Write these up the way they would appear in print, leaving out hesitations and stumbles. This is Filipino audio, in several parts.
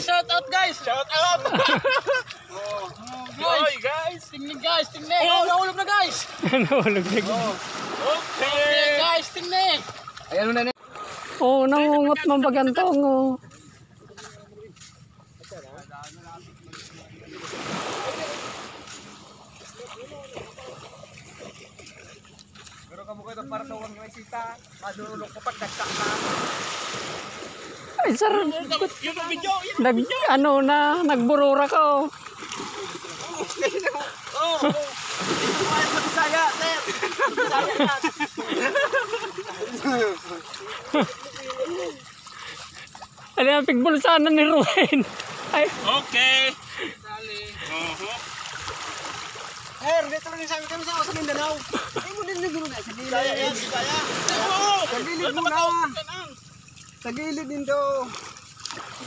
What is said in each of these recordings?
shout out guys! Shout out! Guys! Tingnan guys, tingnan! Oh, nahulog na guys! Nahulog na guys. Okay guys, tingnan! Ayan na. Oh, nangungot ng bagantong oh. Pero kamu ko ito para sa huwag may sita. Madulog ko pag nagsak na. Ay, sir. Yun ang video! Nagburura ka oh. Oh! Ito pa sa Bisaya, sir! Bisaya yan! Ano yung pigbulsanan ni Ruben? Ay. Okay! Eh, dito lang sa amin kami sa Mindanao. Ay mo din nagulog na. Bisaya yan, Bisaya! Sa gilid mo na. Sa gilid din to.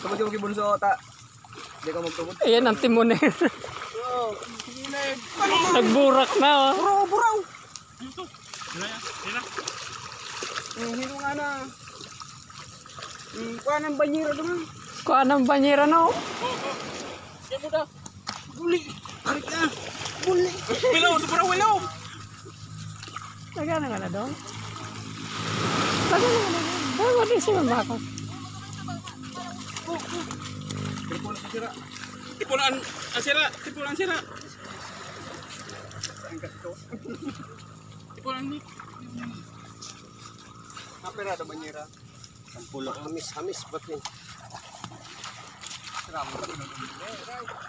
Kamu di mo kibunso ta. Di ka magtubod. Ayan ang timoner. Oo, sa gilid. Nagburak na oh. Buraw. Sila? Hino nga na. Kuha ng banyera naman. Kuha ng banyera no. Kaya mo daw! Guli. Arik na. Guli. Wilaw! Sobrang wilaw! Lagyan na nga na doon. Lagyan na nga na doon. Bawa din siya makakot. Tipulan ang sira! Tipulan ang sira! Tipulan ni! Kapera ada banyera. Ang pulo hamis ba't yun?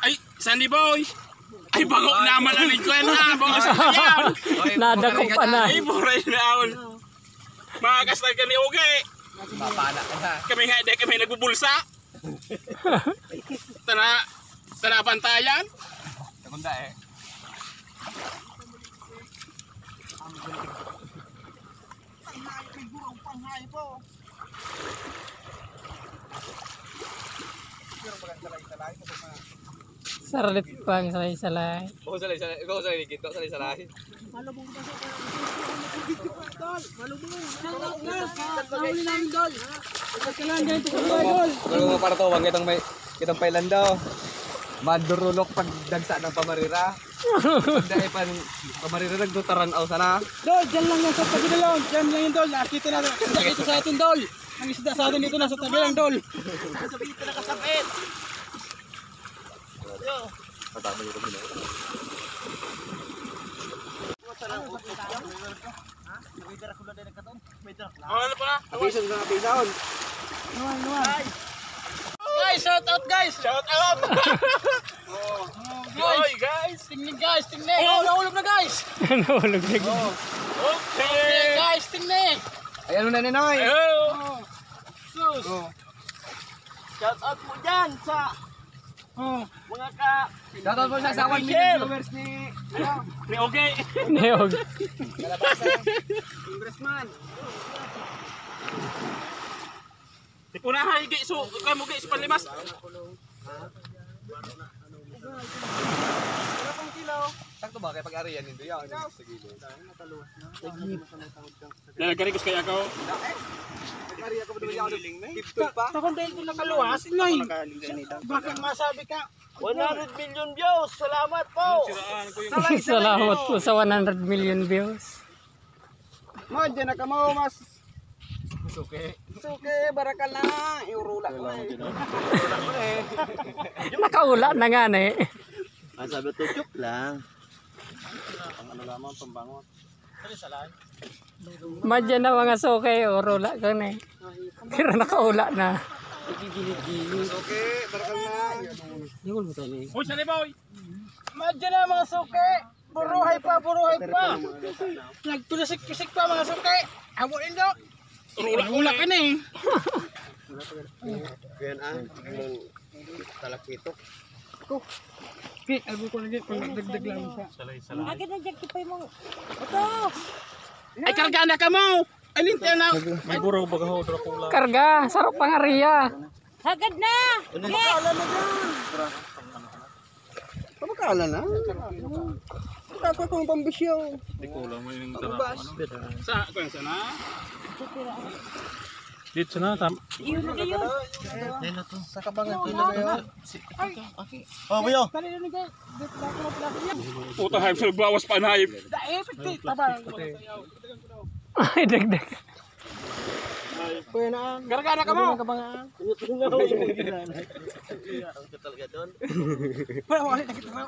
Ay! Sandy boy! Ay! Bago naman ang lingkwen ha! Bago sa kayan! Nadako pa na. Ay! Buray na awon! Makakastag ka ni Uge! Mapana ka na. Kami nga hindi kami nagbubulsa! Tana pantayan! Segunda eh. Saralit pa ang salay-salay. Ikaw salay dikit, salay. Kalau mo para to, wag kitang pailan daw. Madurulok pag dagsa ng pamarira. Dahil pan pamarira nagdutaran aw sana. Dol! Diyan lang yan sa tabi na yun! Diyan lang yun Dol! Nakita na! Nakita sa atin Dol! Ang isda sa atin dito nasa tabi lang Dol! Sabi dito nakasapit! Patama dito muna. Ano pa? Abisan na abisan. Guys! Shout out guys! Shout out! Guys! Tingnan guys! Tingnan! Oh! Nahulog na guys! Nahulog na guys. Okay guys! Tingnan! Ayan mo na ninoy. Sus! Shout out po dyan sa mga Shoutout po sa 1 million viewers ni Oge! Nehog. Congressman. Di po na hay so kamu guys panlimas. Sakto ba kay pag-arian nito yan sa gilid. Nalagari ko kaya ako. Pag-arian ko ba dito yan? Tiptop pa. Sa content ko nakaluwas, Noy. Bakit masabi ka? 100 million views. Salamat po. Salamat po sa 100 million views. Mo dyan na ka mo mas. Suke, barakal na. Iurula ko na eh. Nakaula na nga na eh. Sabi tutok lang. Ano lamang pambangon. Madyan na mga sukay o rula ka na eh. Pero nakaula na. Suke, barakal na. Uy, sali boy. Madyan na mga suke. Buruhay pa. Nagtulasik-tusik pa mga suke. Abuin daw. Ula ka na eh. Yan talakitok. Okay, albo ko na dyan. Dagdag lang siya. Agad na dyan kipay mo. Ito! Ay, karga na ka mo. Alintel na. May buraw ba ka ho? Karga, sarap pangariya. Agad na! Pabakala na. Tapos kung pambisyo. Di ko lang mo yung tarap. Sa, kung sana? Dito na, Iyon na kayo. Sa kabangan ko na kayo. Oh, Buyo. Puta, hayop sa bawas pa na hayop. Ay, dagdag. Gara-gara ka mo. Talaga doon. Wala, nakita mo.